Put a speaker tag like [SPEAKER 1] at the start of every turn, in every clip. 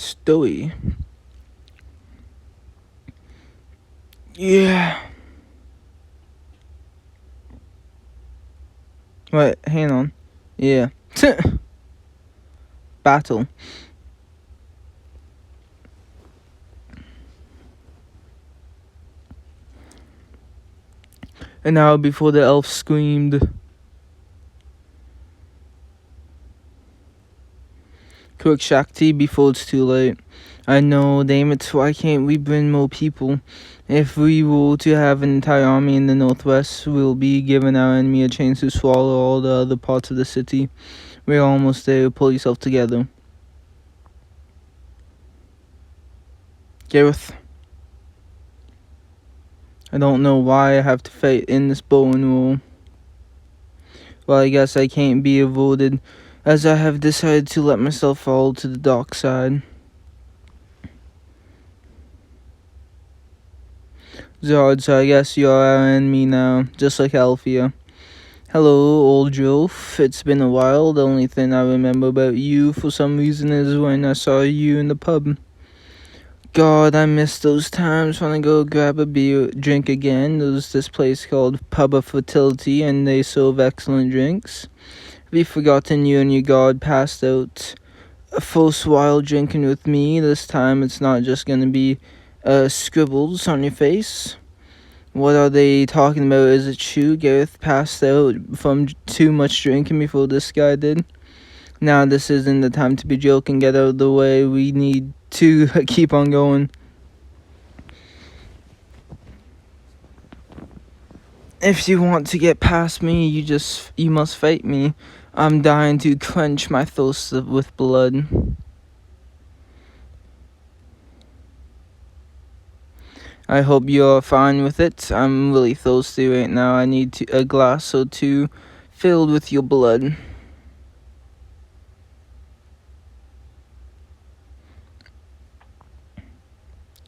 [SPEAKER 1] Stowy. Yeah. Wait, hang on. Yeah. Battle. An hour before the elf screamed. Quick Shakti before it's too late. I know, damn it, why can't we bring more people? If we were to have an entire army in the northwest, we'll be giving our enemy a chance to swallow all the other parts of the city. We're almost there, pull yourself together. Gareth. I don't know why I have to fight in this bow and roll. Well, I guess I can't be avoided, as I have decided to let myself fall to the dark side. Zard, so I guess you're our enemy now, just like Alfia. Hello, old Jolf. It's been a while. The only thing I remember about you for some reason is when I saw you in the pub. God, I miss those times when I go grab a beer, drink again. There's this place called Pub of Fertility, and they serve excellent drinks. Have you forgotten you and your god passed out a first while drinking with me? This time it's not just gonna be scribbles on your face. What are they talking about? Is it true Gareth passed out from too much drinking before this guy did? Now this isn't the time to be joking. Get out of the way. We need to keep on going. If you want to get past me, you must fight me. I'm dying to quench my thirst with blood. I hope you're fine with it. I'm really thirsty right now. I need a glass or two filled with your blood.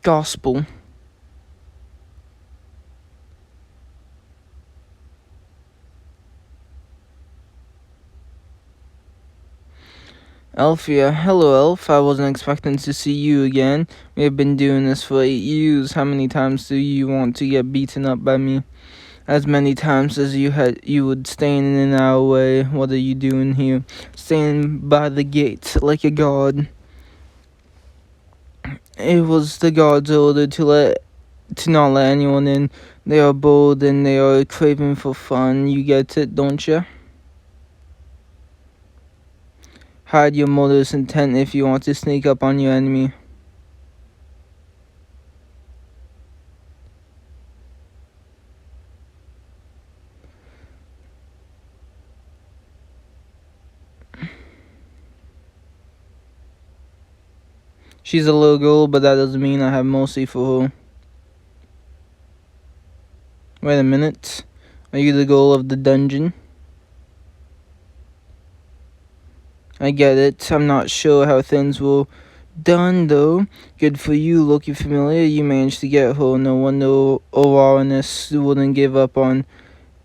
[SPEAKER 1] Gospel. Alfia, hello Elf, I wasn't expecting to see you again. We have been doing this for 8 years. How many times do you want to get beaten up by me? As many times as you would stand in our way. What are you doing here? Standing by the gate like a god. It was the god's order to not let anyone in. They are bold and they are craving for fun. You get it, don't you? Hide your murderous intent if you want to sneak up on your enemy. She's a little girl, but that doesn't mean I have mercy for her. Wait a minute. Are you the girl of the dungeon? I get it. I'm not sure how things were done, though. Good for you. Looking familiar. You managed to get her. No wonder Oranus wouldn't give up on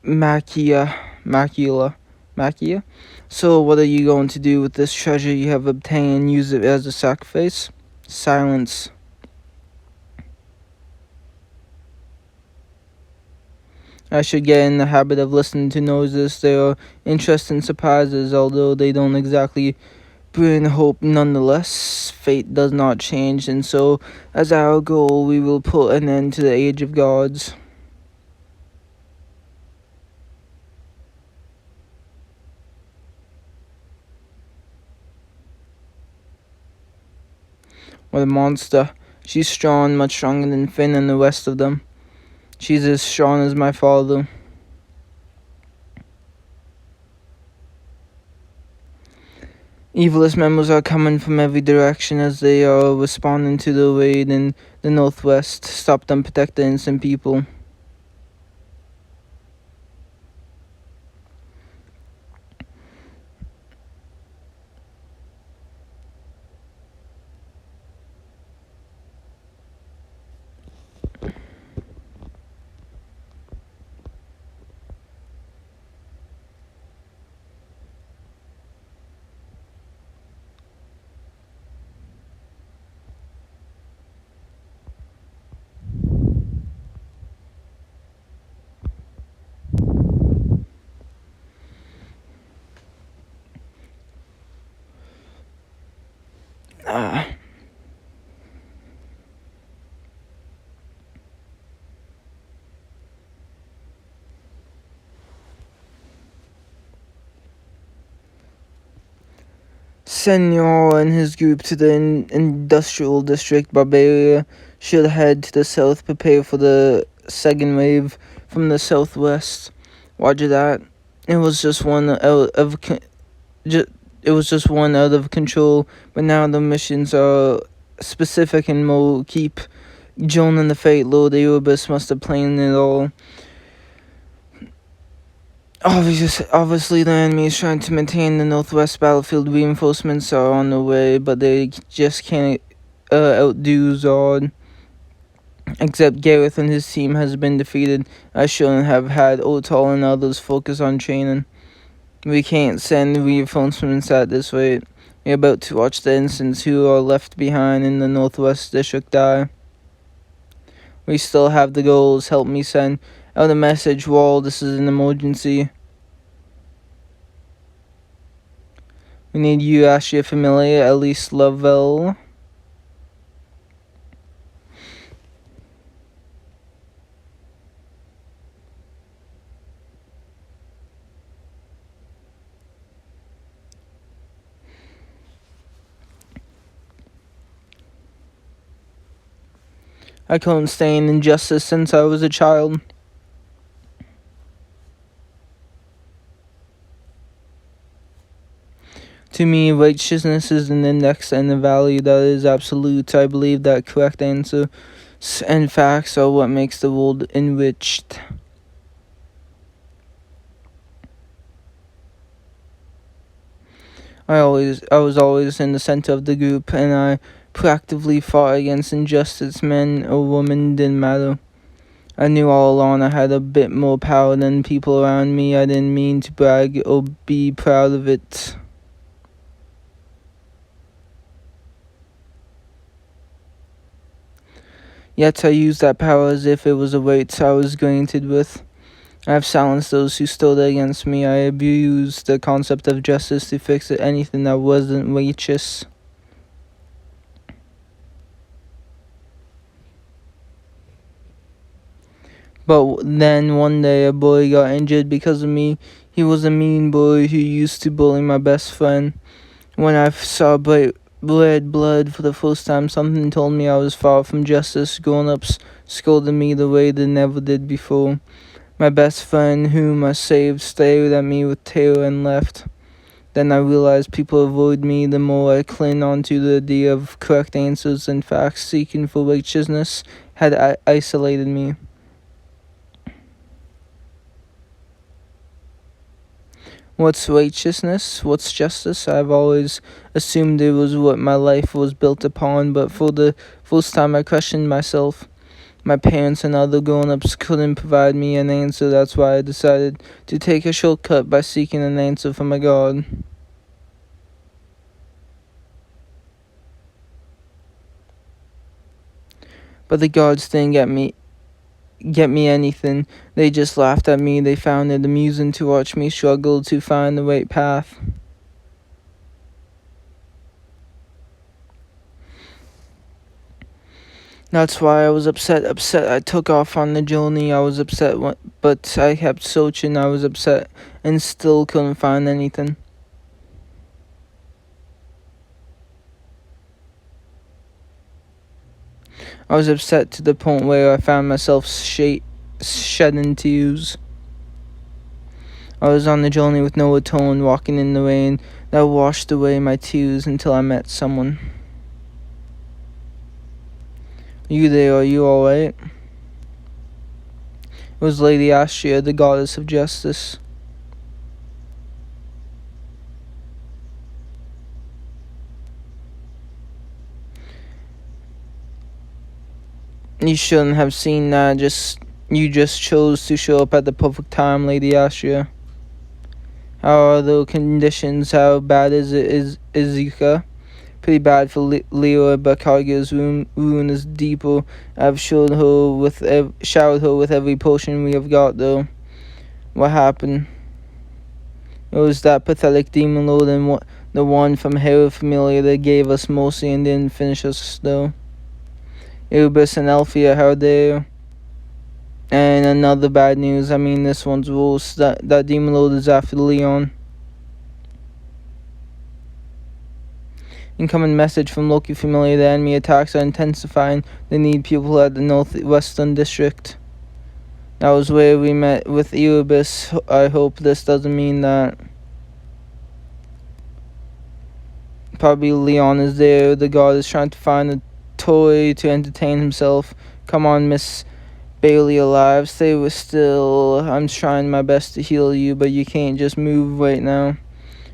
[SPEAKER 1] Machia. So, what are you going to do with this treasure you have obtained? Use it as a sacrifice? Silence. I should get in the habit of listening to noises. They are interesting surprises, although they don't exactly bring hope nonetheless. Fate does not change, and so, as our goal, we will put an end to the age of gods. What a monster. She's strong, much stronger than Finn and the rest of them. She's as strong as my father. Evilist members are coming from every direction as they are responding to the raid in the northwest. Stop them, protect the innocent people. Senor and his group to the industrial district. Barbaria should head to the south, prepare for the second wave from the southwest. Roger that. It was just one out of it was just one out of control, but now the missions are specific and will keep Joan and the Fate low. The Erebus must have planned it all. Obviously, the enemy is trying to maintain the northwest battlefield. Reinforcements are on the way, but they just can't outdo Zod. Except Gareth and his team has been defeated. I shouldn't have had Otal and others focus on training. We can't send reinforcements at this rate. We're about to watch the innocents who are left behind in the northwest district die. We still have the goals. Help me send out a message. Wall, this is an emergency. We need you, Ashia Familia, at least Lavelle. I couldn't stand injustice since I was a child. To me, righteousness is an index and a value that is absolute. I believe that correct answers and facts are what makes the world enriched. I was always in the center of the group, and I proactively fought against injustice. Men or women didn't matter. I knew all along I had a bit more power than people around me. I didn't mean to brag or be proud of it. Yet I used that power as if it was a weight I was granted with. I have silenced those who stood against me. I abused the concept of justice to fix anything that wasn't righteous. But then one day a boy got injured because of me. He was a mean boy who used to bully my best friend. When I saw red blood for the first time, something told me I was far from justice. Grown-ups scolded me the way they never did before. My best friend, whom I saved, stared at me with terror and left. Then I realized people avoid me the more I cling on to the idea of correct answers and facts. Seeking for righteousness had isolated me. What's righteousness? What's justice? I've always assumed it was what my life was built upon, but for the first time I questioned myself. My parents and other grown-ups couldn't provide me an answer. That's why I decided to take a shortcut by seeking an answer from a god. But the gods didn't get me anything. They just laughed at me. They found it amusing to watch me struggle to find the right path. That's why I was upset. I took off on the journey. I was upset, but I kept searching. I was upset and still couldn't find anything. I was upset to the point where I found myself shedding tears. I was on the journey with no return, walking in the rain that washed away my tears until I met someone. You there, are you alright? It was Lady Astria, the goddess of justice. You shouldn't have seen that. You just chose to show up at the perfect time, Lady Astria. How are the conditions? How bad is Izuka? Pretty bad for Leora, but Kaguya's wound is deeper. I've showered her with every potion we have got, though. What happened? It was that pathetic demon lord and The one from Hero Familia that gave us Mosi and didn't finish us though. Erebus and Althea, how dare. And another bad news, I mean this one's worse. That demon lord is after Leon. Incoming message from Loki Familia, the enemy attacks are intensifying. They need people at the northwestern district. That was where we met with Erebus. I hope this doesn't mean that. Probably Leon is there. The god is trying to find a toy to entertain himself. Come on, Miss Bailey alive. Stay still. I'm trying my best to heal you, but you can't just move right now.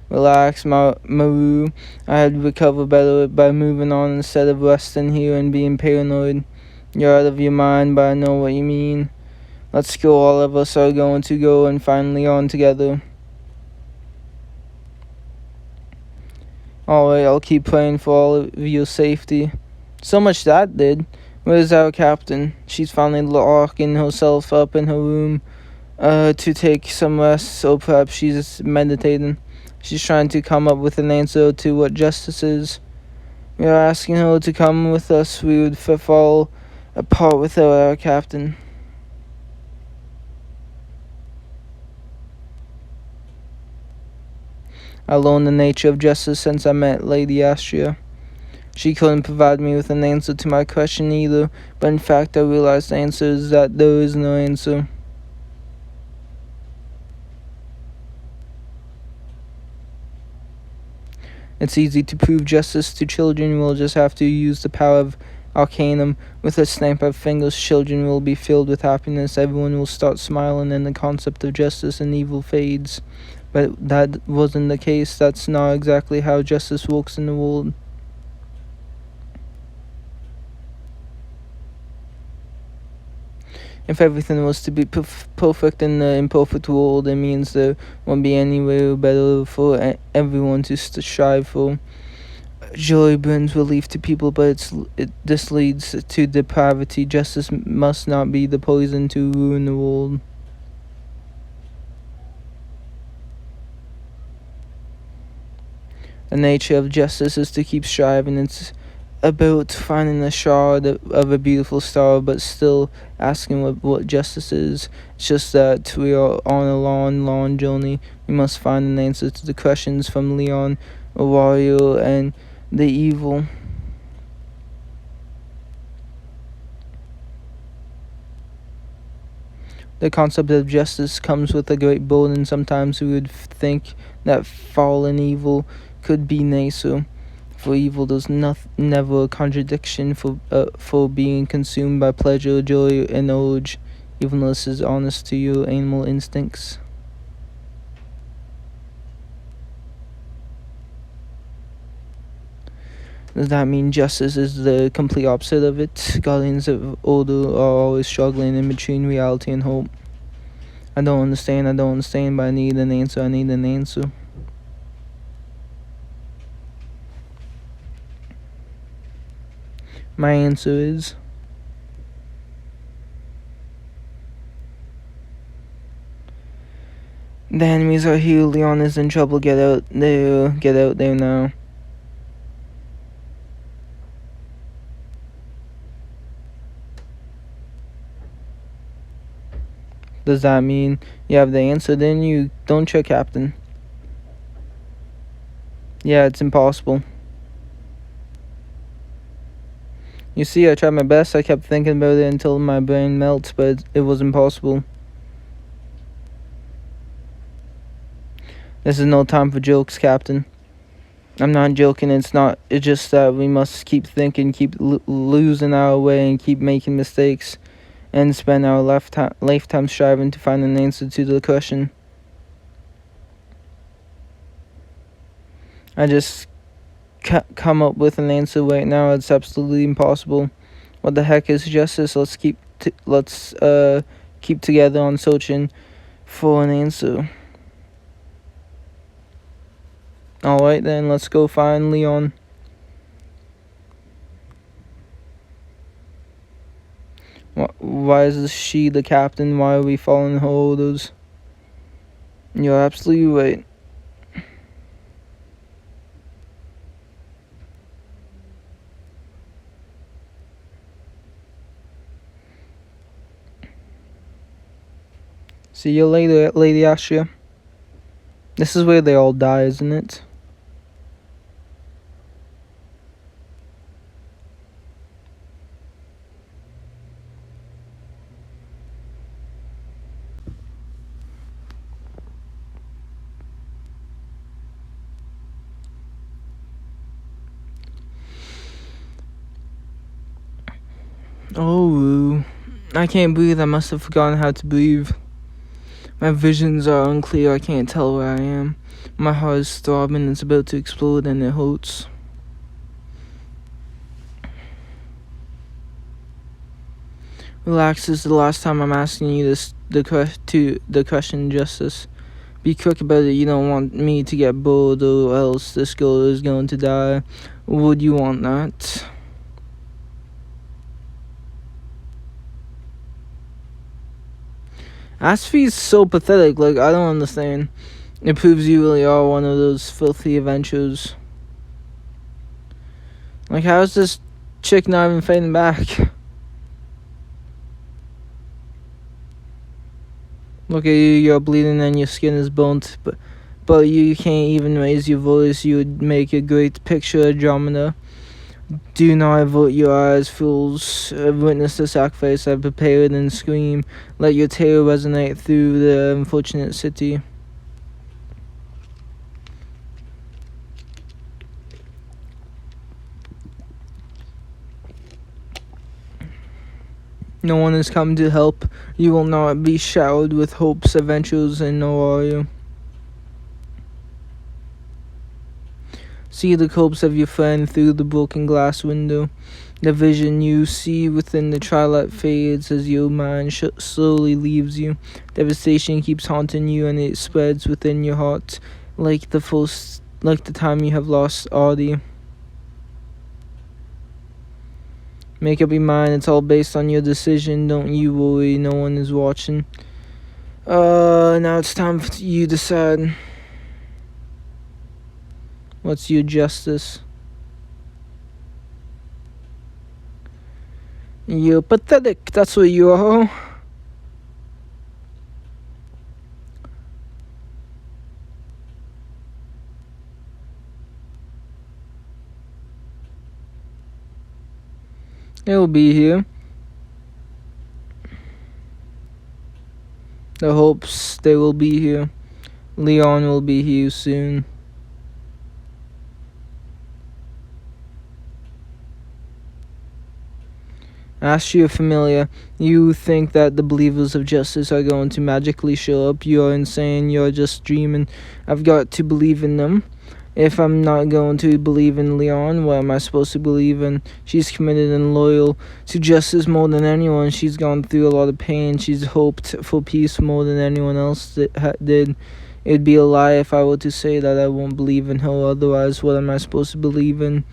[SPEAKER 1] Relax, Maru. I had recovered better by moving on instead of resting here and being paranoid. You're out of your mind, but I know what you mean. Let's go. All of us are going to go and find Leon together. Alright, I'll keep praying for all of your safety. So much that did. Where's our captain? She's finally locking herself up in her room to take some rest, or perhaps she's meditating. She's trying to come up with an answer to what justice is. We are asking her to come with us. We would fall apart without our captain. I learned the nature of justice since I met Lady Astria. She couldn't provide me with an answer to my question either, but in fact I realized the answer is that there is no answer. It's easy to prove justice to children. We'll just have to use the power of Arcanum. With a snap of fingers, children will be filled with happiness. Everyone will start smiling and the concept of justice and evil fades. But that wasn't the case. That's not exactly how justice works in the world. If everything was to be perfect in the imperfect world, it means there won't be anywhere better for everyone to strive for. Joy brings relief to people, but this leads to depravity. Justice must not be the poison to ruin the world. The nature of justice is to keep striving. It's about finding a shard of a beautiful star, but still asking what justice is. It's just that we are on a long journey. We must find an answer to the questions from Leon, Wario, and the evil. The concept of justice comes with a great burden. Sometimes we would think that fallen evil could be nicer. For evil, there's never a contradiction for being consumed by pleasure, joy, and urge. Evilness is honest to your animal instincts. Does that mean justice is the complete opposite of it? Guardians of order are always struggling in between reality and hope. I don't understand, but I need an answer. My answer is the enemies are here. Leon is in trouble. Get out there now. Does that mean you have the answer? Then you don't, your captain. Yeah, it's impossible. You see, I tried my best. I kept thinking about it until my brain melts, but it was impossible. This is no time for jokes, Captain. I'm not joking. It's just that we must keep thinking, keep losing our way, and keep making mistakes, and spend our lifetime striving to find an answer to the question. I just come up with an answer right now. It's absolutely impossible. What the heck is justice? Let's keep together on searching for an answer. Alright then, let's go find Leon. Why is she the captain? Why are we following her orders? You're absolutely right. See you later, Lady Astria. This is where they all die, isn't it? Oh, I can't breathe. I must have forgotten how to breathe. My visions are unclear. I can't tell where I am. My heart is throbbing. It's about to explode, and it hurts. Relax. This is the last time I'm asking you the question, Justice. Be quick about it. You don't want me to get bored, or else this girl is going to die. Would you want that? Asphy's so pathetic. Like, I don't understand. It proves you really are one of those filthy adventurers. Like, how is this chick not even fighting back? Look at you, you're bleeding and your skin is burnt, but you can't even raise your voice. You would make a great picture drama. Do not avert your eyes, fools. Witness the sacrifice I've prepared and scream. Let your tale resonate through the unfortunate city. No one has come to help. You will not be showered with hopes, adventures, and nor are you. See the corpse of your friend through the broken glass window. The vision you see within the twilight fades as your mind slowly leaves you. Devastation keeps haunting you, and it spreads within your heart like the time you have lost Audie. Make up your mind. It's all based on your decision. Don't you worry. No one is watching. Now it's time for you to decide. What's your justice? You're pathetic. That's what you are. They'll be here. The hopes they will be here. Leon will be here soon. Astria Familia, you think that the believers of justice are going to magically show up? You're insane. You're just dreaming. I've got to believe in them. If I'm not going to believe in Leon, what am I supposed to believe in? She's committed and loyal to justice more than anyone. She's gone through a lot of pain. She's hoped for peace more than anyone else did. It'd be a lie if I were to say that I won't believe in her. Otherwise, what am I supposed to believe in?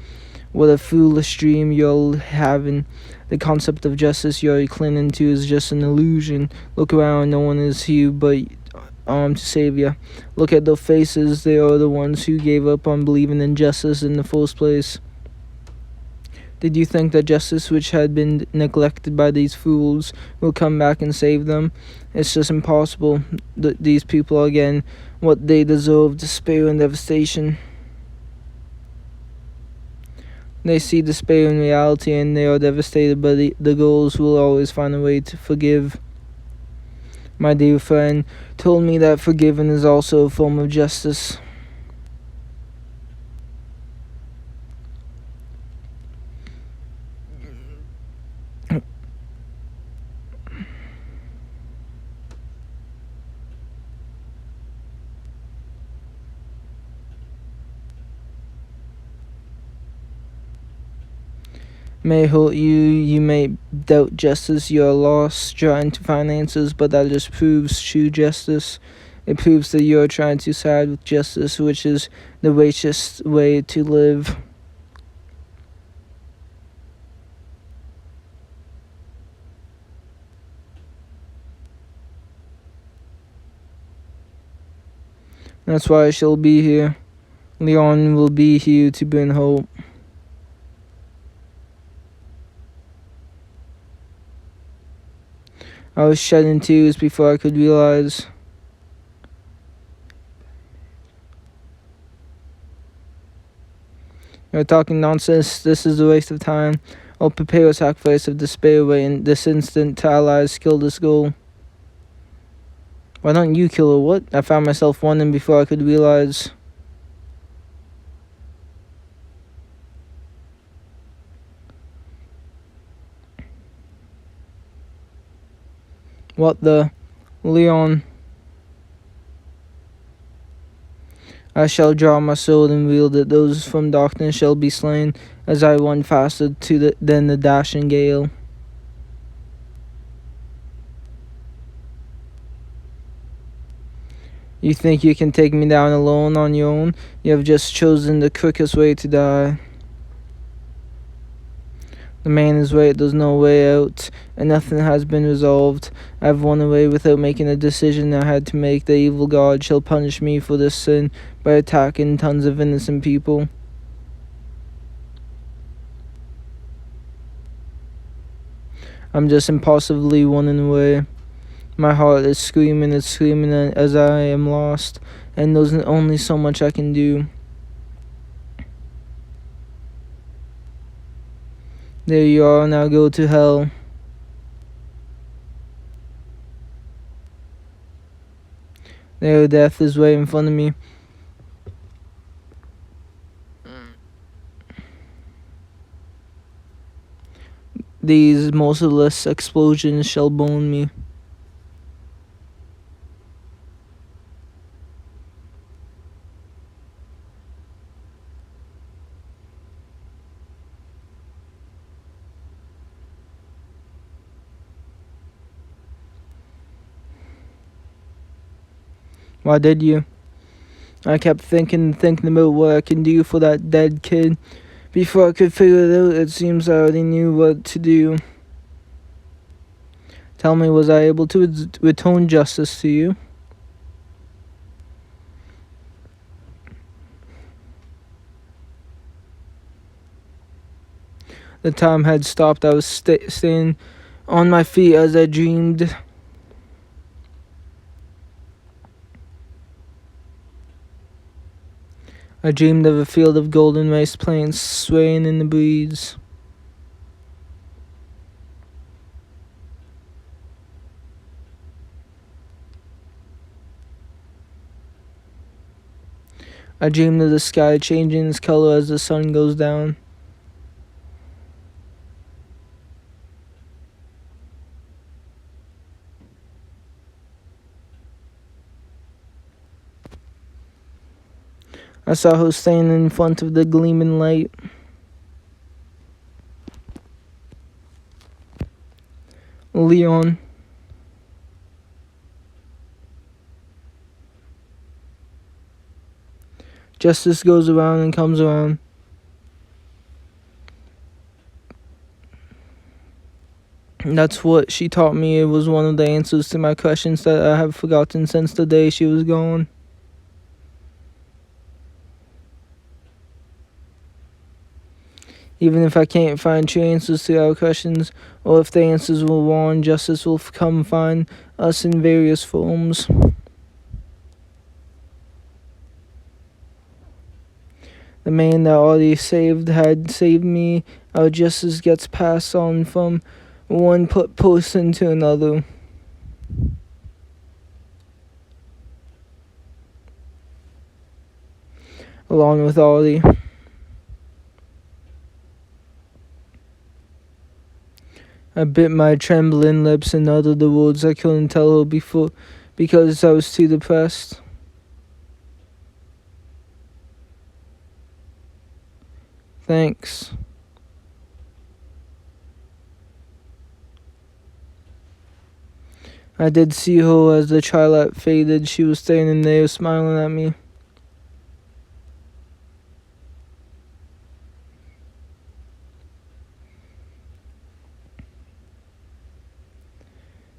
[SPEAKER 1] What a foolish dream you're having. The concept of justice you're clinging to is just an illusion. Look around. No one is here but to save you. Look at their faces. They are the ones who gave up on believing in justice in the first place. Did you think that justice, which had been neglected by these fools, will come back and save them? It's just impossible. These people are getting what they deserve: despair and devastation. They see despair in reality and they are devastated, but the girls will always find a way to forgive. My dear friend told me that forgiving is also a form of justice. May hurt you, you may doubt justice, you're lost trying to find answers, but that just proves true justice. It proves that you're trying to side with justice, which is the righteous way to live. That's why I shall be here. Leon will be here to bring hope. I was shedding tears before I could realize. You're talking nonsense. This is a waste of time. I'll prepare a sacrifice of despair waiting this instant to allies kill this goal. Why don't you kill her? What? I found myself wondering before I could realize. What the? Leon. I shall draw my sword and wield it. Those from darkness shall be slain as I run faster than the dashing gale. You think you can take me down alone on your own? You have just chosen the quickest way to die. The man is right, there's no way out, and nothing has been resolved. I've run away without making a decision I had to make. The evil God shall punish me for this sin by attacking tons of innocent people. I'm just impulsively running away. My heart is screaming, it's screaming as I am lost, and there's only so much I can do. There you are, now go to hell. There, death is right in front of me. These merciless explosions shall bone me. Why did you? I kept thinking about what I can do for that dead kid. Before I could figure it out, it seems I already knew what to do. Tell me, was I able to atone justice to you? The time had stopped. I was staying on my feet as I dreamed. I dreamed of a field of golden rice plants swaying in the breeze. I dreamed of the sky changing its color as the sun goes down. I saw her standing in front of the gleaming light. Leon. Justice goes around and comes around. That's what she taught me. It was one of the answers to my questions that I have forgotten since the day she was gone. Even if I can't find true answers to our questions, or if the answers were wrong, justice will come find us in various forms. The man that already had saved me. Our justice gets passed on from one person to another. Along with Audie. I bit my trembling lips and uttered the words I couldn't tell her before because I was too depressed. Thanks. I did see her as the twilight faded. She was standing there smiling at me.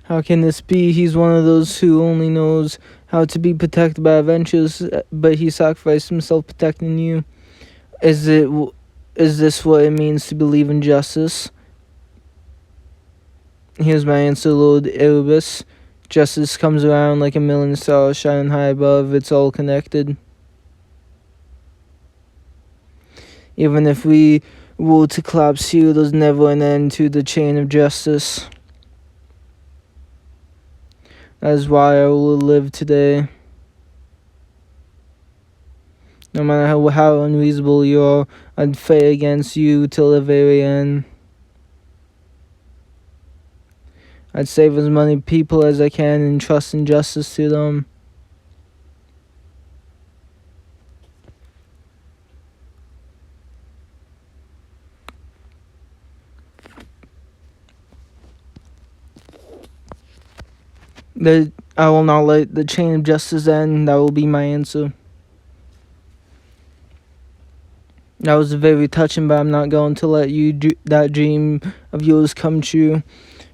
[SPEAKER 1] How can this be? He's one of those who only knows how to be protected by adventures, but he sacrificed himself protecting you. Is this what it means to believe in justice? Here's my answer, Lord Erebus. Justice comes around like a million stars shining high above. It's all connected. Even if we were to collapse here, there's never an end to the chain of justice. That is why I will live today. No matter how unreasonable you are, I'd fight against you till the very end. I'd save as many people as I can and trust in justice to them. I will not let the chain of justice end. That will be my answer. That was very touching, but I'm not going to let that dream of yours come true.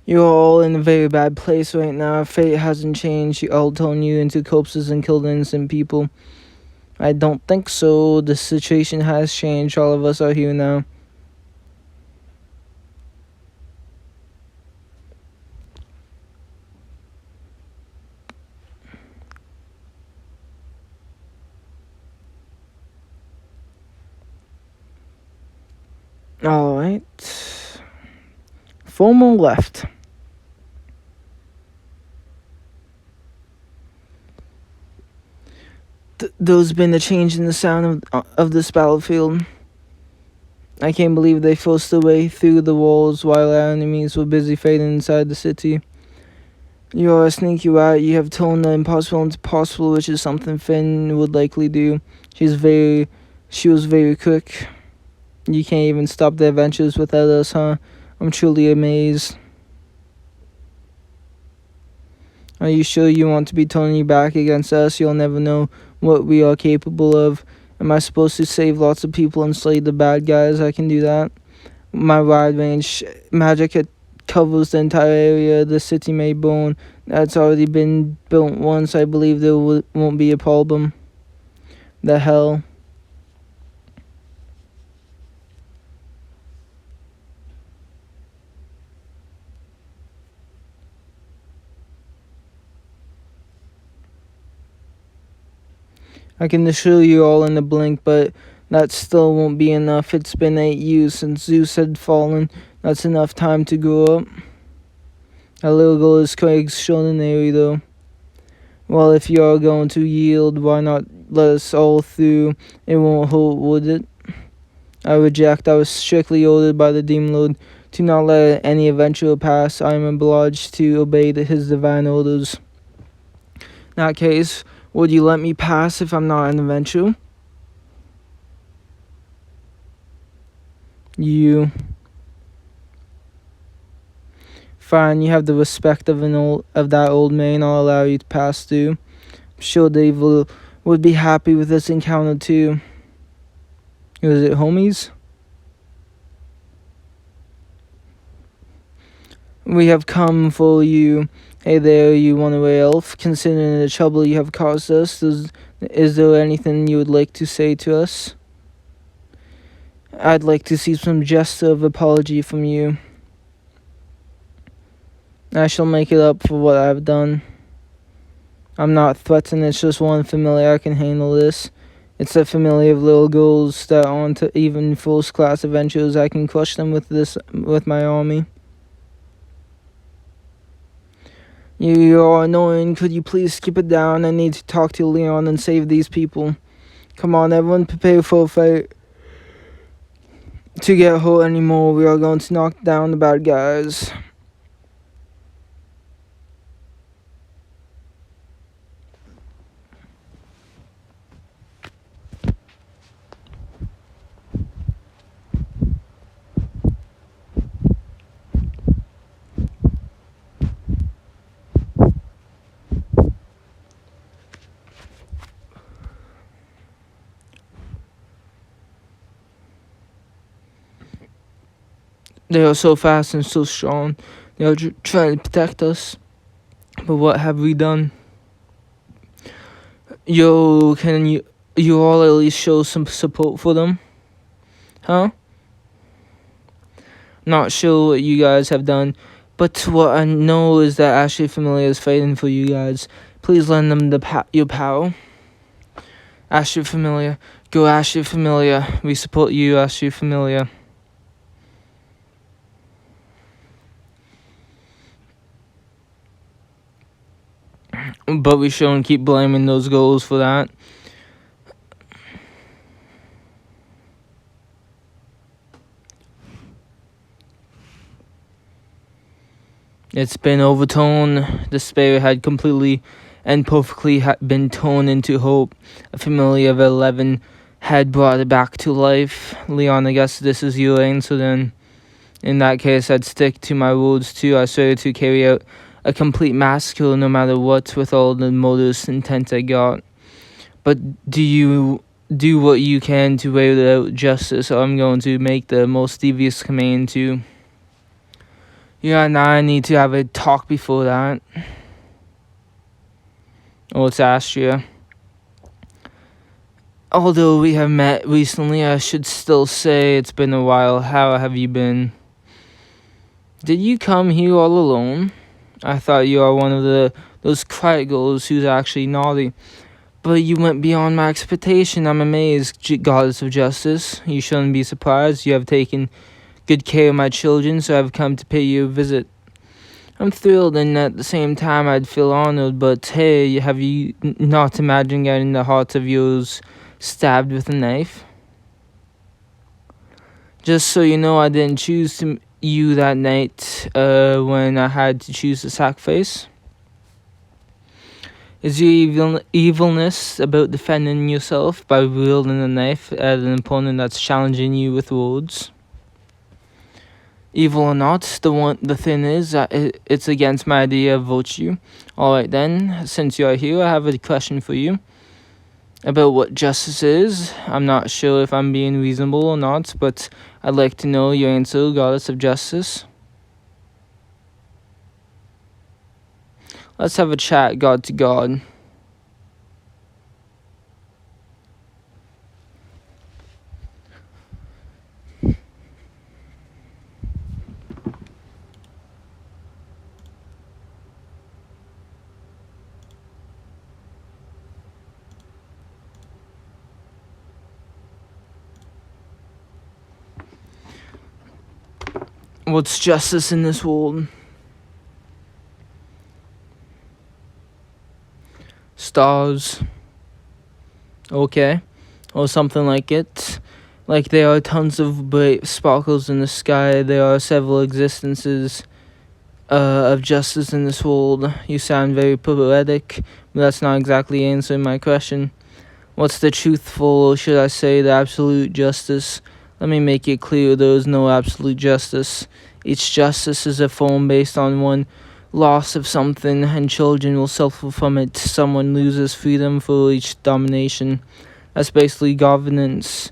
[SPEAKER 1] You're all in a very bad place right now. Fate hasn't changed. You all turned you into corpses and killed innocent people. I don't think so. The situation has changed. All of us are here now. Alright. 4 more left. There's been a change in the sound of this battlefield. I can't believe they forced their way through the walls while our enemies were busy fighting inside the city. You are a sneaky rat. You have turned the impossible into possible, which is something Finn would likely do. She was very quick. You can't even stop the adventures without us, huh? I'm truly amazed. Are you sure you want to be turning your back against us? You'll never know what we are capable of. Am I supposed to save lots of people and slay the bad guys? I can do that. My wide range magic covers the entire area the city may burn. That's already been built once. I believe there won't be a problem. The hell? I can assure you all in a blink, but that still won't be enough. It's been 8 years since Zeus had fallen. That's enough time to grow up. A little girl is quite extraordinary, though. Well, if you are going to yield, why not let us all through? It won't hurt, would it? I reject. I was strictly ordered by the Demon Lord to not let any adventurer pass. I am obliged to obey his divine orders. In that case, would you let me pass if I'm not an adventurer? You. Fine, you have the respect of that old man. I'll allow you to pass through. I'm sure Dave would be happy with this encounter too. Was it homies? We have come for you. Hey there, you runaway elf. Considering the trouble you have caused us, is there anything you would like to say to us? I'd like to see some gesture of apology from you. I shall make it up for what I've done. I'm not threatened, it's just one familiar. I can handle this. It's a family of little girls that aren't even first-class adventurers. I can crush them with my army. You are annoying. Could you please skip it down? I need to talk to Leon and save these people. Come on, everyone, prepare for a fight. To get hurt anymore, we are going to knock down the bad guys. They are so fast and so strong. They are trying to protect us. But what have we done? Yo, can you all at least show some support for them? Huh? Not sure what you guys have done, But what I know is that Ashley Familia is fighting for you guys. Please lend them your power. Ashley Familia. Go Ashley Familia. We support you, Ashley Familia. But we shouldn't keep blaming those goals for that. It's been overtoned. Despair had completely and perfectly been toned into hope. A Familia of 11 had brought it back to life. Leon, I guess this is your answer then. In that case, I'd stick to my words too. I swear to carry out a complete massacre no matter what, with all the motives intent I got. But do you do what you can to wear out justice, or I'm going to make the most devious command to. You and I need to have a talk before that. Oh, it's Astria. Although we have met recently, I should still say it's been a while. How have you been? Did you come here all alone? I thought you are one of those quiet girls who's actually naughty. But you went beyond my expectation. I'm amazed, goddess of justice. You shouldn't be surprised. You have taken good care of my children, so I've come to pay you a visit. I'm thrilled, and at the same time I'd feel honored, but hey, have you not imagined getting the heart of yours stabbed with a knife? Just so you know, I didn't choose you that night when I had to choose the sacrifice. Is your evilness about defending yourself by wielding a knife at an opponent that's challenging you with words? Evil or not, the thing is that it's against my idea of virtue. Alright then, since you are here, I have a question for you. About what justice is. I'm not sure if I'm being reasonable or not, but I'd like to know your answer, goddess of justice. Let's have a chat, God to God. What's justice in this world? Stars. Okay. Or something like it. Like there are tons of bright sparkles in the sky. There are several existences of justice in this world. You sound very poetic, but that's not exactly answering my question. What's the truthful, or should I say the absolute justice? Let me make it clear, there is no absolute justice. Each justice is a form based on one loss of something, and children will suffer from it. Someone loses freedom for each domination. That's basically governance,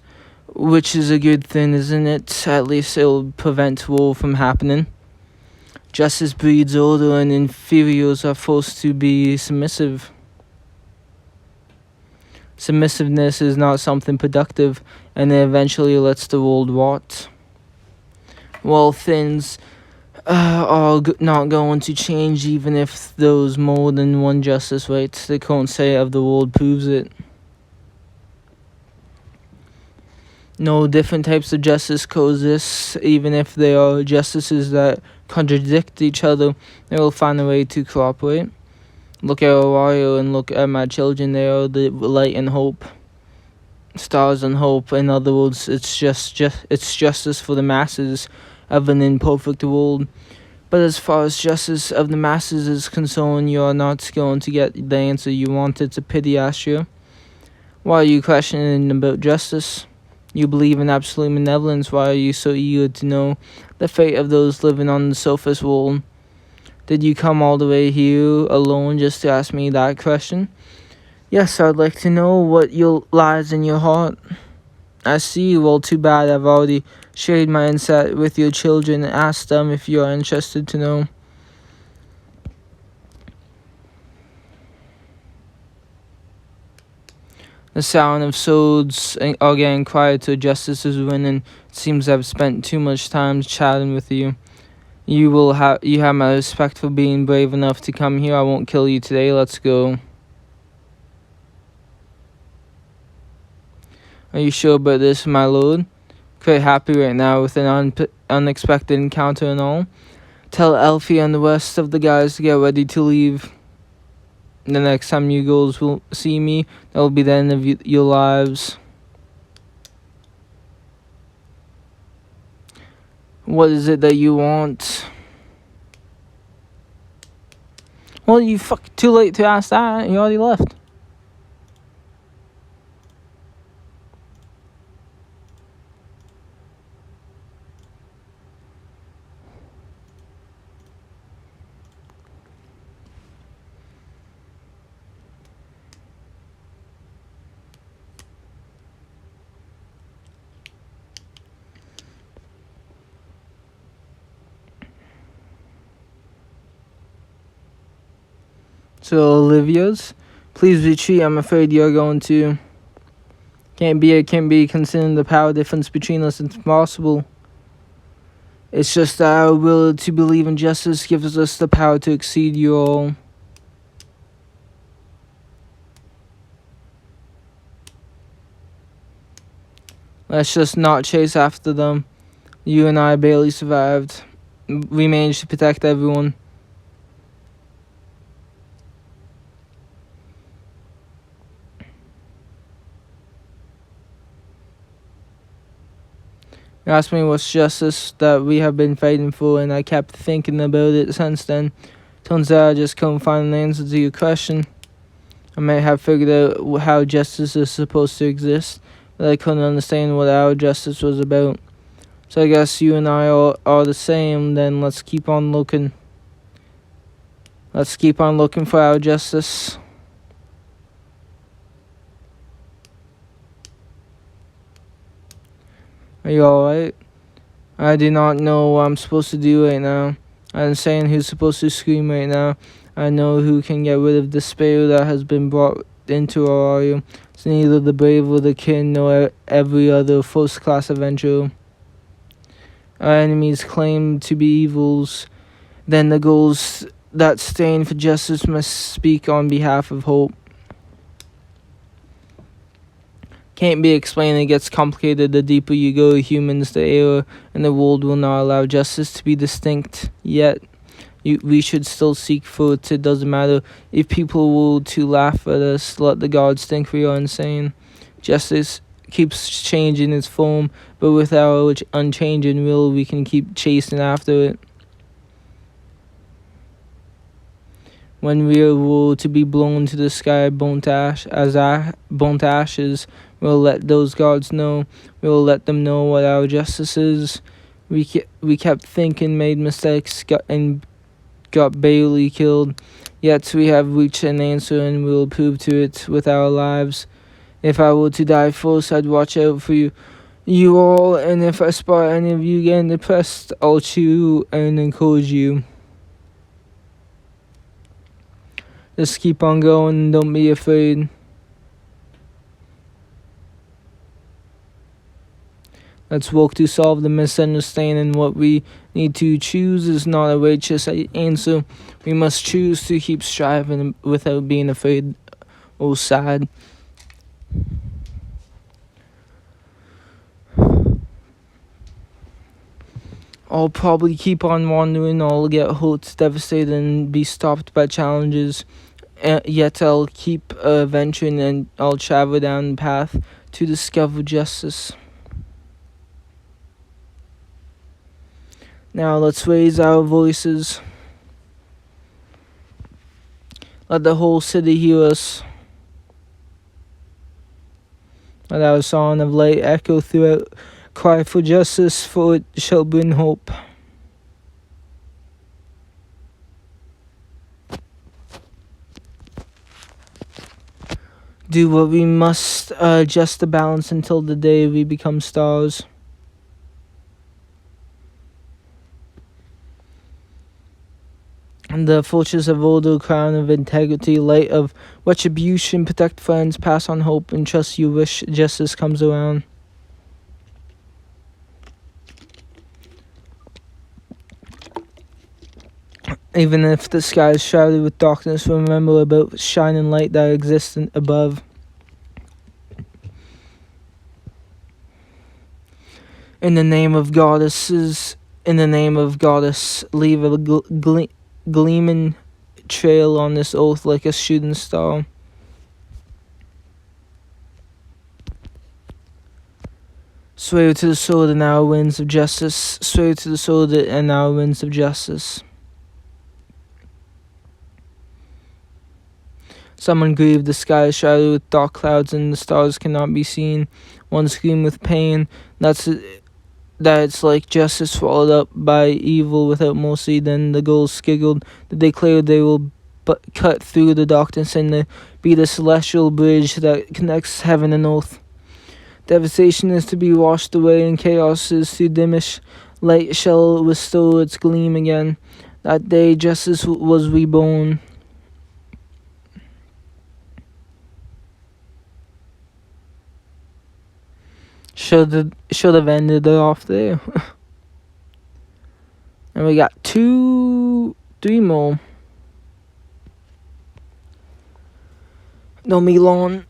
[SPEAKER 1] which is a good thing, isn't it? At least it'll prevent war from happening. Justice breeds order, and inferiors are forced to be submissive. Submissiveness is not something productive, and it eventually lets the world rot. Well, things are not going to change, even if there's more than one justice, right? The current state of the world proves it. No, different types of justice coexist, even if they are justices that contradict each other. They will find a way to cooperate. Look at Orion and look at my children. They are the light and hope, stars and hope. In other words, it's justice for the masses of an imperfect world. But as far as justice of the masses is concerned, you are not going to get the answer you wanted. To pity Astria. Why are you questioning about justice? You believe in absolute benevolence. Why are you so eager to know the fate of those living on the surface world? Did you come all the way here alone just to ask me that question? Yes, I'd like to know what lies in your heart. I see. Well, too bad. I've already shared my insight with your children and asked them if you are interested to know. The sound of swords are getting quieter. Justice is winning. It seems I've spent too much time chatting with you. You have my respect for being brave enough to come here. I won't kill you today. Let's go. Are you sure about this, my lord? Quite happy right now with an unexpected encounter and all. Tell Elfie and the rest of the guys to get ready to leave. The next time you girls will see me, that will be the end of your lives. What is it that you want? Well, you too late to ask that. You already left. So, Olivia's, please retreat. I'm afraid you're going to. Can't be considering the power difference between us. It's impossible. It's just that our will to believe in justice gives us the power to exceed you all. Let's just not chase after them. You and I barely survived. We managed to protect everyone. You asked me what's justice that we have been fighting for, and I kept thinking about it since then. Turns out I just couldn't find an answer to your question. I might have figured out how justice is supposed to exist, but I couldn't understand what our justice was about. So I guess you and I are the same, then let's keep on looking. Let's keep on looking for our justice. Are you alright? I do not know what I'm supposed to do right now. I'm saying who's supposed to scream right now. I know who can get rid of despair that has been brought into our area. It's neither the brave or the kin nor every other first-class adventurer. Our enemies claim to be evils. Then the ghouls that stand for justice must speak on behalf of hope. Can't be explained. It gets complicated the deeper you go. Humans, the era, and the world will not allow justice to be distinct. Yet, we should still seek for it. It doesn't matter if people will to laugh at us. Let the gods think we are insane. Justice keeps changing its form, but with our unchanging will, we can keep chasing after it. When we are to be blown to the sky, burnt ashes, we'll let those gods know. We'll let them know what our justice is. We kept thinking, made mistakes, got barely killed. Yet we have reached an answer, and we'll prove to it with our lives. If I were to die first, I'd watch out for you all, and if I spot any of you getting depressed, I'll cheer and encourage you. Just keep on going, don't be afraid. Let's work to solve the misunderstanding. What we need to choose is not a righteous answer. We must choose to keep striving without being afraid or sad. I'll probably keep on wandering. I'll get hurt, devastated, and be stopped by challenges. Yet I'll keep venturing, and I'll travel down the path to discover justice. Now let's raise our voices. Let the whole city hear us. Let our song of light echo throughout. Cry for justice, for it shall bring hope. Do what we must, adjust the balance until the day we become stars. And the fortress of order, crown of integrity, light of retribution, protect friends, pass on hope, and trust you wish justice comes around. Even if the sky is shrouded with darkness, remember about shining light that exists above. In the name of goddesses, in the name of goddess, leave a gleaming trail on this oath like a shooting star. Swear to the sword and our winds of justice. Swear to the sword and our winds of justice. Someone grieved, the sky is shrouded with dark clouds and the stars cannot be seen. One screamed with pain. That it's like justice swallowed up by evil without mercy. Then the gulls giggled. They declared they will cut through the darkness and be the celestial bridge that connects heaven and earth. Devastation is to be washed away and chaos is to diminish. Light shall restore its gleam again. That day justice was reborn. Should have ended it off there. And we got 3 more. Don't be long.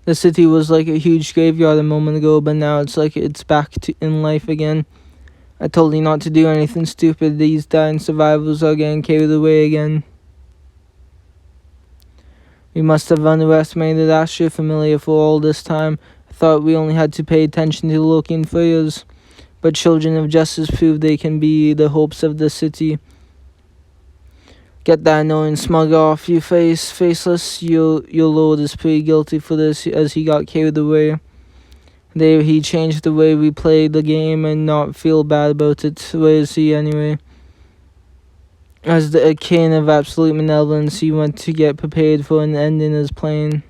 [SPEAKER 1] The city was like a huge graveyard a moment ago, but now it's like it's back in life again. I told you not to do anything stupid. These dying survivors are getting carried away again. We must have underestimated Astro Familia for all this time. I thought we only had to pay attention to lurking fires. But children of justice prove they can be the hopes of the city. Get that annoying smug off you faceless. Your lord is pretty guilty for this as he got carried away. There he changed the way we play the game and not feel bad about it. Where is he anyway? As the king of absolute malevolence, he went to get prepared for an end in his plane.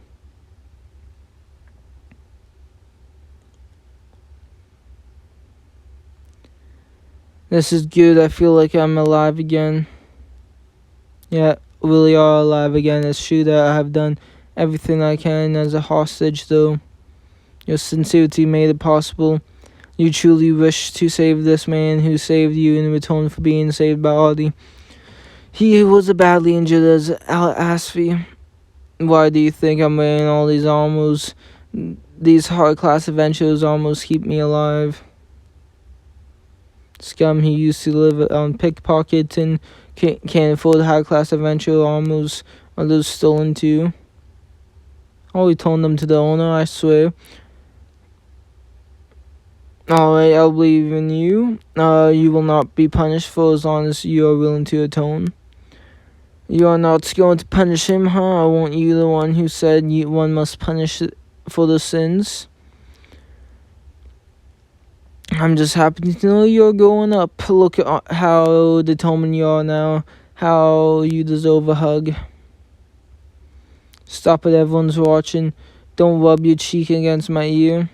[SPEAKER 1] This is good. I feel like I'm alive again. Yeah, really are alive again. It's true that I have done everything I can as a hostage, though. Your sincerity made it possible. You truly wish to save this man who saved you in return for being saved by Audie. He was badly injured as Asfi. Why do you think I'm wearing all these armors? These hard-class adventures almost keep me alive. Scum, he used to live on pickpockets and can't afford high-class adventure armors. Are those stolen too? I'll return them to the owner, I swear. Alright, I'll believe in you. You will not be punished for as long as you are willing to atone. You are not going to punish him, huh? I want you the one who said one must punish for the sins. I'm just happy to know you're going up. Look at how determined you are now. How you deserve a hug. Stop it, everyone's watching. Don't rub your cheek against my ear.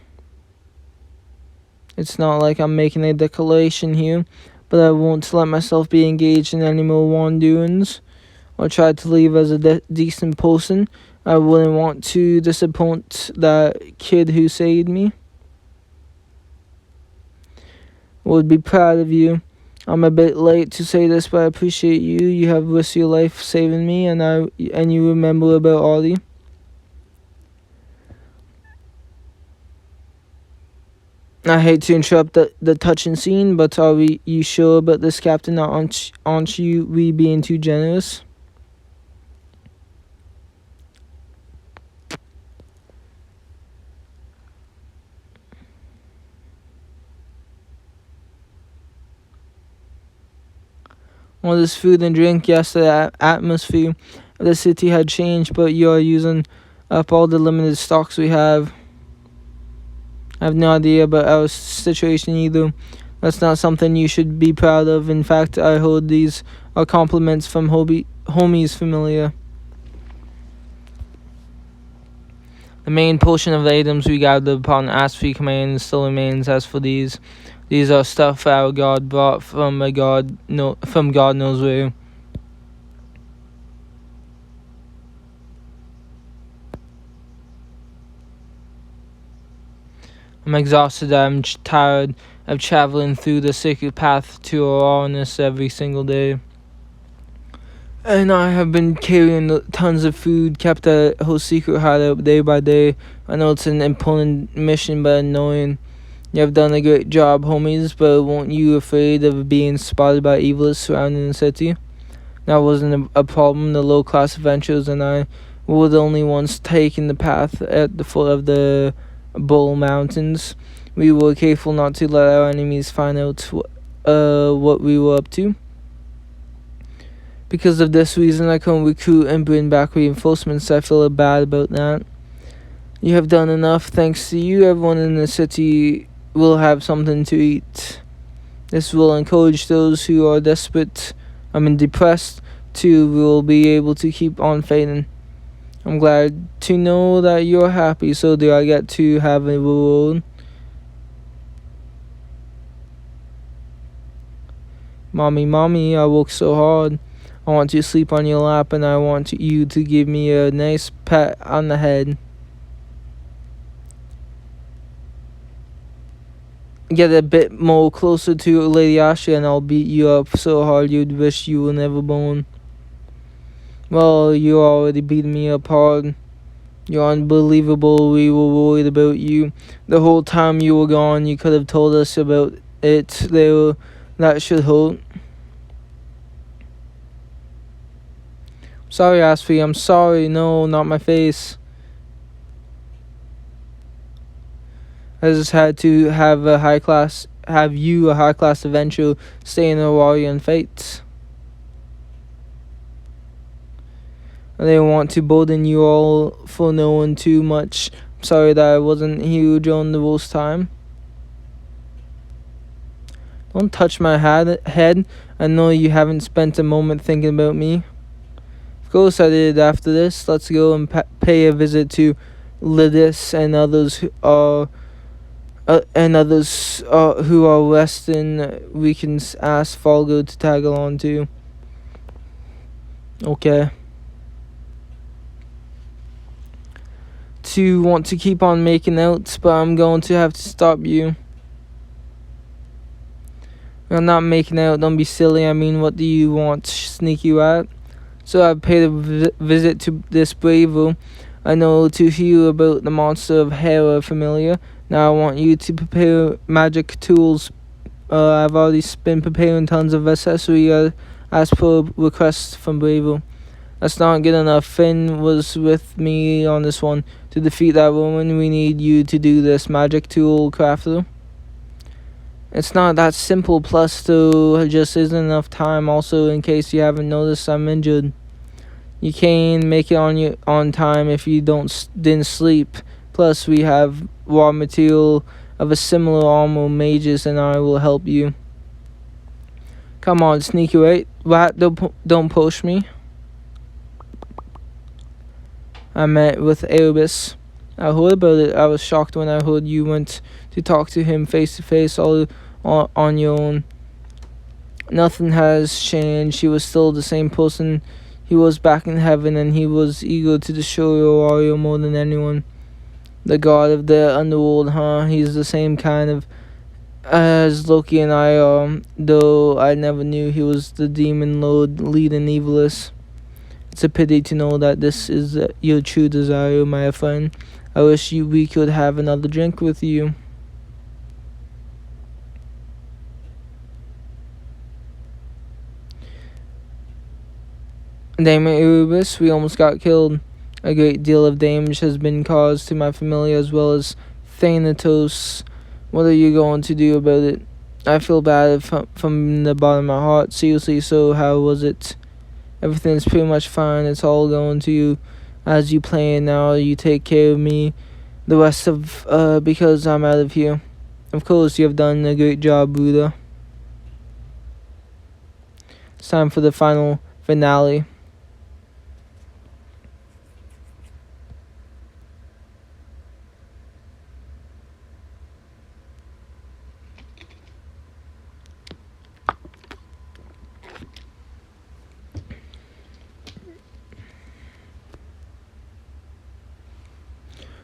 [SPEAKER 1] It's not like I'm making a declaration here, but I won't let myself be engaged in any more wrongdoings or try to leave as a decent person. I wouldn't want to disappoint that kid who saved me. Would be proud of you. I'm a bit late to say this, but I appreciate you. You have risked your life saving me, and you remember about Audie. I hate to interrupt the touching scene, but are you sure about this, Captain? Aren't we being too generous? All this food and drink, yes, the atmosphere of the city had changed, but you are using up all the limited stocks we have. I have no idea about our situation either. That's not something you should be proud of. In fact, I heard these are compliments from homies familiar. The main portion of the items we gathered upon Asfi command still remains. As for these are stuff our God brought from God knows where. I'm exhausted. I'm tired of traveling through the sacred path to awareness every single day. And I have been carrying tons of food, kept a whole secret hideout day by day. I know it's an important mission, but annoying. You have done a great job, homies, but weren't you afraid of being spotted by evilists surrounding the city? That wasn't a problem. The low-class adventurers and I were the only ones taking the path at the foot of the Bull Mountains. We were careful not to let our enemies find out what we were up to. Because of this reason, I couldn't recruit and bring back reinforcements. I feel bad about that. You have done enough. Thanks to you, everyone in the city will have something to eat. This will encourage those who are depressed, too, will be able to keep on fighting. I'm glad to know that you're happy, so do I get to have a reward? Mommy, I work so hard. I want to sleep on your lap, and I want you to give me a nice pat on the head. Get a bit more closer to Lady Ashley, and I'll beat you up so hard you'd wish you were never born. Well, you already beat me up hard. You're unbelievable. We were worried about you. The whole time you were gone, you could have told us about it. That should hurt. Sorry, Ashley. I'm sorry. No, not my face. I just had to have you a high class adventure, stay in a warrior and fight. I didn't want to burden you all for knowing too much. I'm sorry that I wasn't here during the worst time. Don't touch my head. I know you haven't spent a moment thinking about me. Of course I did. After this, let's go and pay a visit to Lidis and others who are resting. We can ask Falgo to tag along too. Okay. To want to keep on making out, but I'm going to have to stop you. I'm not making out, don't be silly. I mean, what do you want to sneak you out? So I paid a visit to this Bravo. I know to hear about the monster of Hera familiar. Now I want you to prepare magic tools. I've already been preparing tons of accessories as per request from Bravo. That's not good enough. Finn was with me on this one. To defeat that woman, we need you to do this magic tool crafter. It's not that simple, plus there just isn't enough time. Also, in case you haven't noticed, I'm injured. You can't make it on time if you didn't sleep. Plus, we have raw material of a similar armor. Mages and I will help you. Come on, sneaky rat, don't push me. I met with Erebus. I heard about it. I was shocked when I heard you went to talk to him face to face all on your own. Nothing has changed. He was still the same person he was back in heaven, and he was eager to destroy Aurora more than anyone. The god of the underworld, huh? He's the same kind of as Loki and I are, though I never knew he was the demon lord leading Evilus. It's a pity to know that this is your true desire, my friend. I wish we could have another drink with you. Damn it, Erebus, we almost got killed. A great deal of damage has been caused to my familiar as well as Thanatos. What are you going to do about it? I feel bad from the bottom of my heart. Seriously, so how was it? Everything's pretty much fine. It's all going to you as you plan now. You take care of me. The rest of, because I'm out of here. Of course, you have done a great job, Buddha. It's time for the final finale.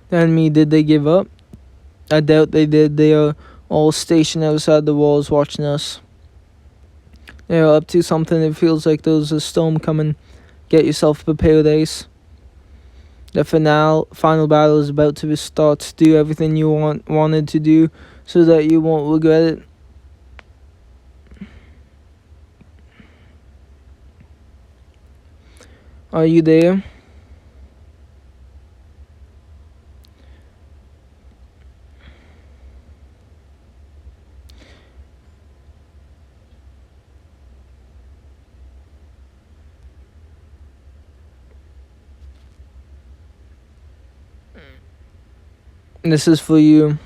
[SPEAKER 1] The enemy, did they give up? I doubt they did. They are all stationed outside the walls watching us. They are up to something. It feels like there's a storm coming. Get yourself prepared, Ace. The final battle is about to start. Do everything you wanted to do so that you won't regret it. Are you there? This is for you.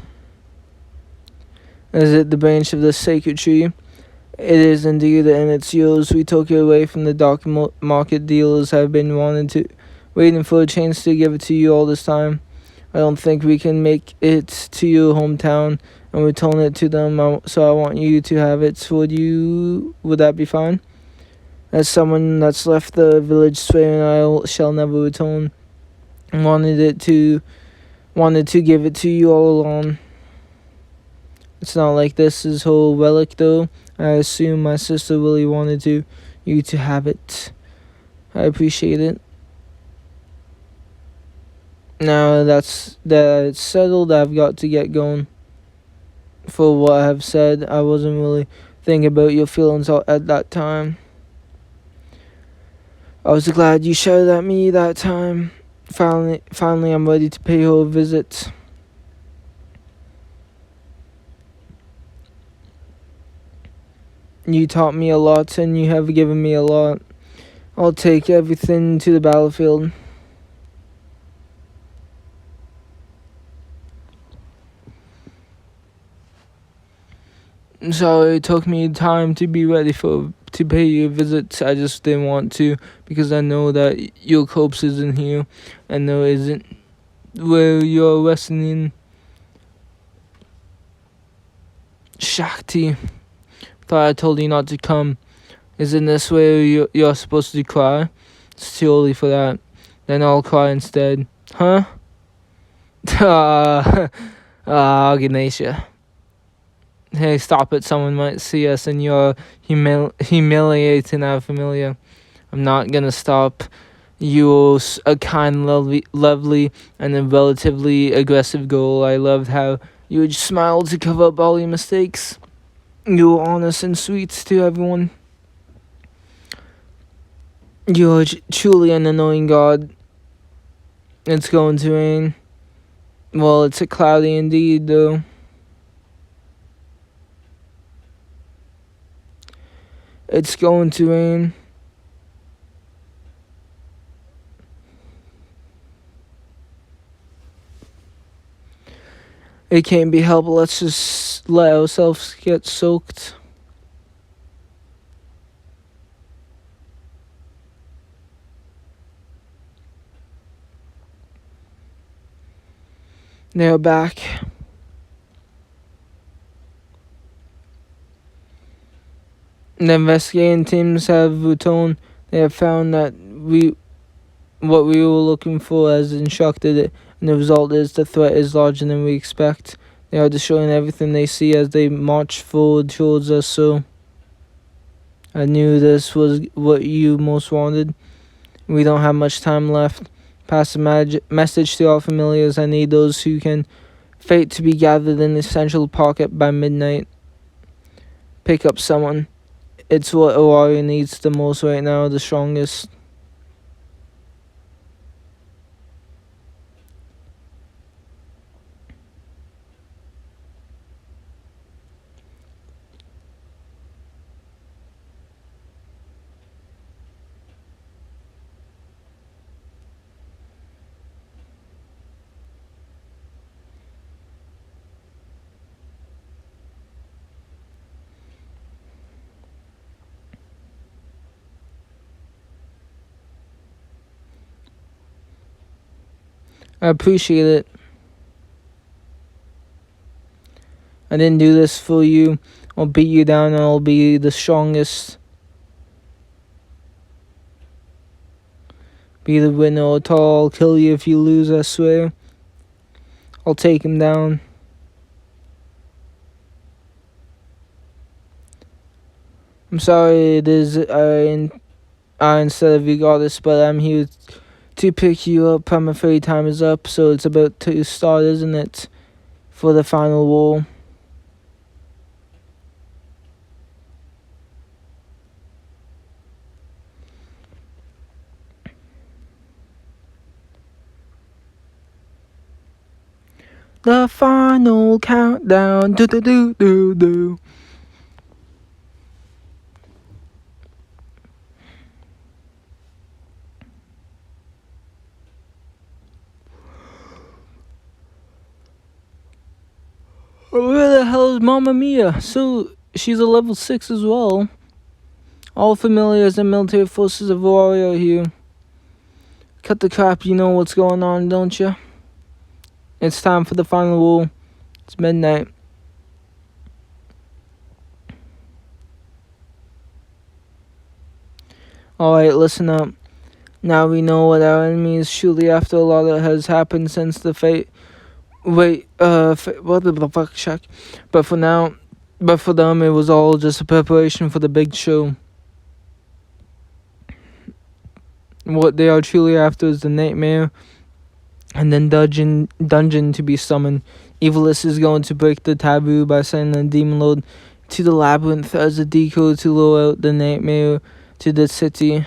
[SPEAKER 1] Is it the branch of the sacred tree? It is indeed, and it's yours. We took it away from the dark market dealers. Have been waiting for a chance to give it to you all this time. I don't think we can make it to your hometown and return it to them, so I want you to have it. Would that be fine? As someone that's left the village swearing I shall never return, wanted to give it to you all along. It's not like this is her relic though. I assume my sister really wanted you to have it. I appreciate it. Now that it's settled, I've got to get going. For what I have said, I wasn't really thinking about your feelings at that time. I was glad you shouted at me that time. Finally, I'm ready to pay her a visit. You taught me a lot, and you have given me a lot. I'll take everything to the battlefield. I'm sorry it took me time to be ready to pay you a visit. I just didn't want to, because I know that your corpse isn't here, and there isn't where you're resting in. Shakti, thought I told you not to come. Isn't this where you're supposed to cry? It's too early for that. Then I'll cry instead. Huh? Ganesha. Hey, stop it. Someone might see us and you're humiliating our familiar. I'm not gonna stop. You're a kind, lovely, and a relatively aggressive girl. I loved how you would smile to cover up all your mistakes. You were honest and sweet to everyone. You're truly an annoying god. It's going to rain. Well, it's a cloudy indeed, though. It's going to rain. It can't be helped. Let's just let ourselves get soaked. They're back. The investigating teams have returned. They have found that what we were looking for as instructed, and the result is the threat is larger than we expect. They are destroying everything they see as they march forward towards us, so I knew this was what you most wanted. We don't have much time left. Pass the message to our familiars. I need those who can fate to be gathered in the central pocket by midnight. Pick up someone. It's what a warrior needs the most right now, the strongest. I appreciate it. I didn't do this for you. I'll beat you down and I'll be the strongest. Be the winner at all. I'll kill you if you lose, I swear. I'll take him down. I'm sorry it is instead of regardless, but I'm here to pick you up. I'm afraid time is up, so it's about to start, isn't it? For the final war. The final countdown. Do do do do do. Where the hell is Mamma Mia? So she's a level 6 as well. All familiars and military forces of Wario here. Cut the crap, you know what's going on, don't you? It's time for the final war. It's midnight. Alright, listen up. Now we know what our enemy is truly after. A lot that has happened since the fate. Wait, what the fuck, check. But for them, it was all just a preparation for the big show. What they are truly after is the nightmare, and then dungeon to be summoned. Evilus is going to break the taboo by sending a demon lord to the labyrinth as a decoy to lure out the nightmare to the city.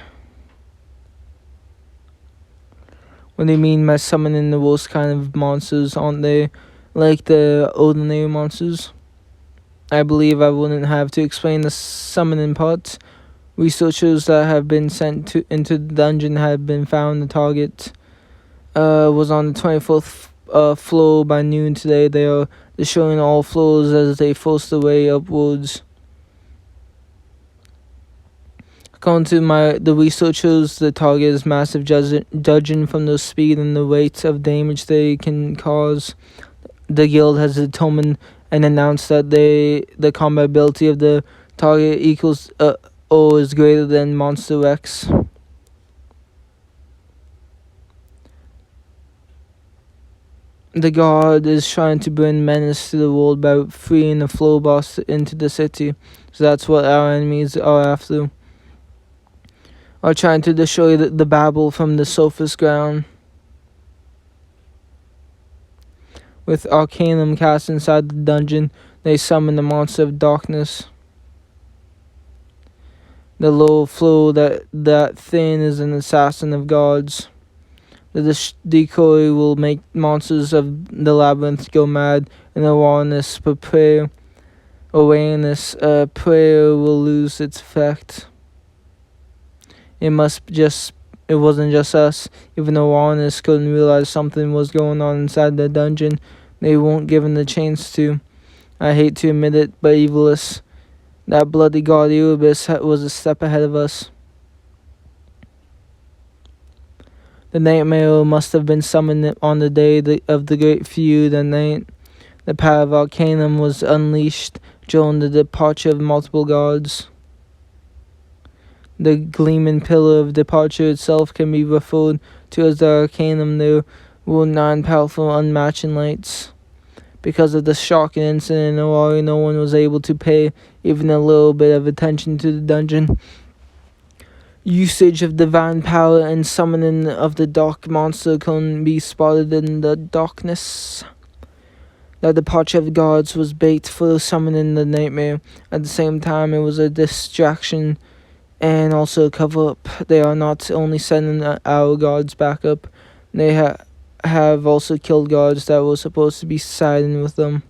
[SPEAKER 1] What do you mean by summoning the worst kind of monsters, aren't they? Like the ordinary monsters? I believe I wouldn't have to explain the summoning part. Researchers that have been sent into the dungeon have been found. The target was on the 24th floor by noon today. They are destroying all floors as they force their way upwards. According to the researchers, the target is massive, judging from the speed and the rate of damage they can cause. The guild has determined and announced that the combat ability of the target equals or is greater than Monster X. The god is trying to bring menace to the world by freeing the floor boss into the city. So that's what our enemies are after. Are trying to destroy the Babel from the surface ground. With Arcanum cast inside the dungeon, they summon the monster of darkness. The low floor that thin is an assassin of gods. The decoy will make monsters of the labyrinth go mad, and awareness prayer will lose its effect. It wasn't just us. Even though Warners couldn't realize something was going on inside the dungeon, they weren't given the chance to. I hate to admit it, but Evilus, that bloody god Erebus, was a step ahead of us. The nightmare must have been summoned on the day of the great feud, and the power of Arcanum was unleashed during the departure of multiple gods. The gleaming pillar of departure itself can be referred to as the Arcanum. There were 9 powerful, unmatching lights. Because of the shocking incident in Owari, no one was able to pay even a little bit of attention to the dungeon. Usage of divine power and summoning of the dark monster can be spotted in the darkness. The departure of gods was bait for summoning the nightmare. At the same time, it was a distraction and also a cover-up. They are not only sending our gods back up, they have also killed gods that were supposed to be siding with them.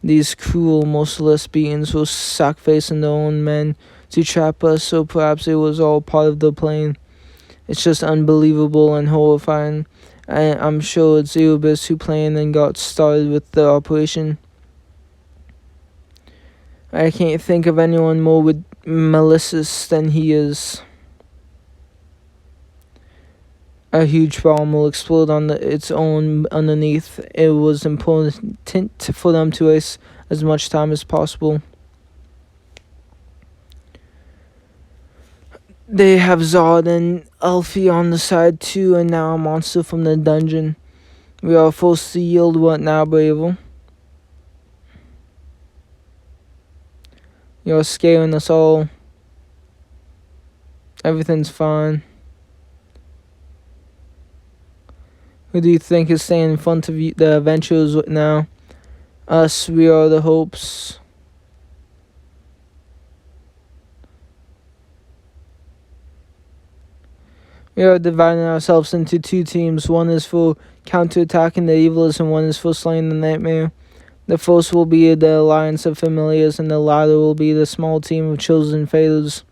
[SPEAKER 1] These cruel, merciless beings were sacrificing their own men to trap us, so perhaps it was all part of the plan. It's just unbelievable and horrifying. I'm sure it's Erebus who planned and got started with the operation. I can't think of anyone more malicious than he is. A huge bomb will explode on its own underneath. It was important for them to waste as much time as possible. They have Zod and Alfie on the side too, and now a monster from the dungeon. We are forced to yield. What now, Bravel? You're scaring us all. Everything's fine. Who do you think is staying in front of you, the Avengers now? Us, we are the hopes. We are dividing ourselves into two teams. One is for counterattacking the evils, and one is for slaying the nightmare. The first will be the alliance of familiars, and the latter will be the small team of chosen fathers.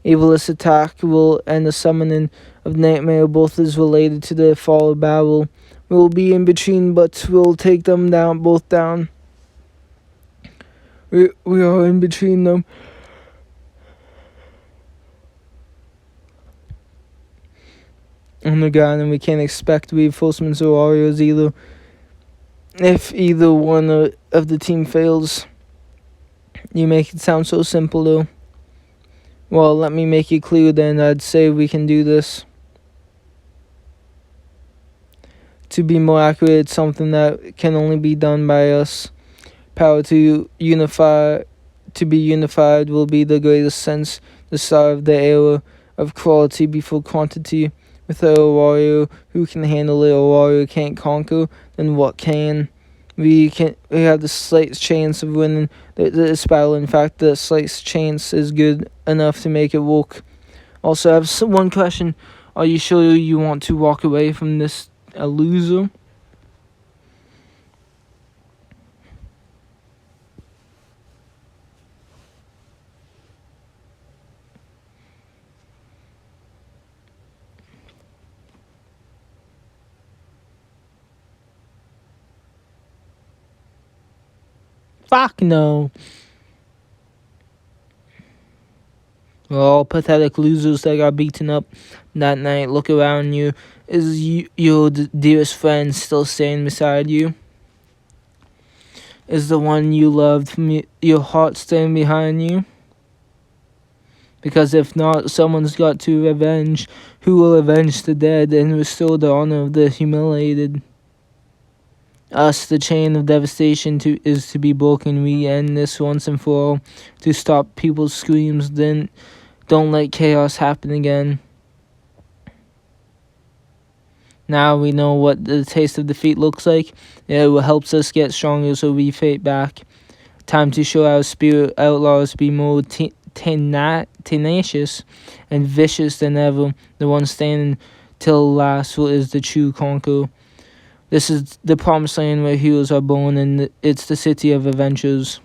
[SPEAKER 1] Evil's attack will end the summoning of nightmare. Both is related to the fall of Babel. We will be in between, but we'll take them down, both down. We are in between them. Oh my god, and we can't expect reinforcements or warriors either. If either one of the team fails. You make it sound so simple though. Well, let me make it clear then. I'd say we can do this. To be more accurate, it's something that can only be done by us. Power to unify, to be unified will be the greatest sense, the start of the era of quality before quantity. Without a warrior who can handle it, a warrior can't conquer, then what can? We have the slight chance of winning this battle. In fact, the slight chance is good enough to make it work. Also, I have one question. Are you sure you want to walk away from this a loser? Fuck no. We're all pathetic losers that got beaten up that night. Look around you. Is your dearest friend still standing beside you? Is the one you loved, your heart standing behind you? Because if not, someone's got to avenge. Who will avenge the dead and restore the honor of the humiliated? Us, the chain of devastation is to be broken. We end this once and for all. To stop people's screams, then don't let chaos happen again. Now we know what the taste of defeat looks like. It helps us get stronger, so we fight back. Time to show our spirit outlaws be more tenacious and vicious than ever. The one standing till last is the true conqueror. This is the promised land where heroes are born, and it's the city of adventures.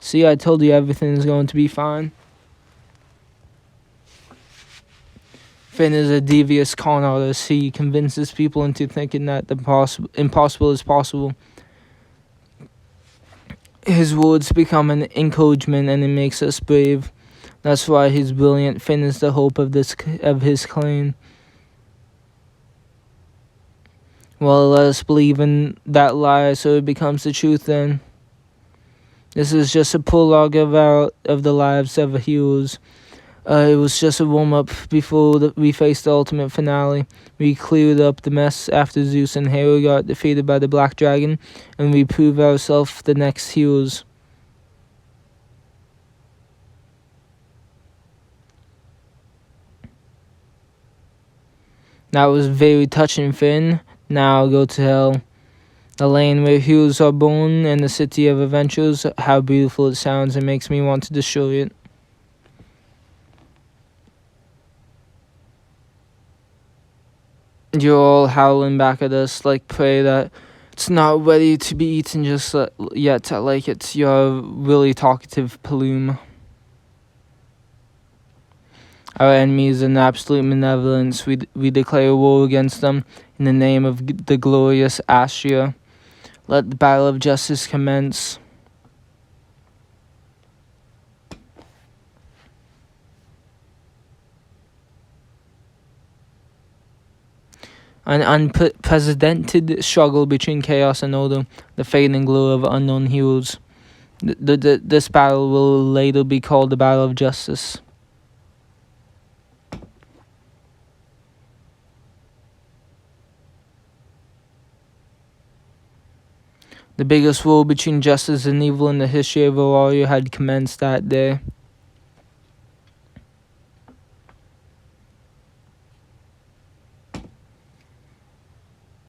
[SPEAKER 1] See, I told you everything is going to be fine. Finn is a devious con artist. He convinces people into thinking that the impossible is possible. His words become an encouragement, and it makes us brave. That's why he's brilliant. Finn is the hope of his clan. Well, let us believe in that lie, so it becomes the truth. Then, this is just a prologue of the lives of heroes. It was just a warm-up before we faced the ultimate finale. We cleared up the mess after Zeus and Hera got defeated by the Black Dragon, and we proved ourselves the next heroes. That was very touching, Finn. Now go to hell. The land where heroes are born and the city of adventures. How beautiful it sounds. It makes me want to destroy it. You're all howling back at us like prey that it's not ready to be eaten just yet, like it's your really talkative plume. Our enemy is an absolute malevolence. We declare war against them in the name of the glorious Astria. Let the battle of justice commence. An unprecedented struggle between chaos and order, the fading glow of unknown heroes. This battle will later be called the Battle of Justice. The biggest war between justice and evil in the history of a warrior had commenced that day.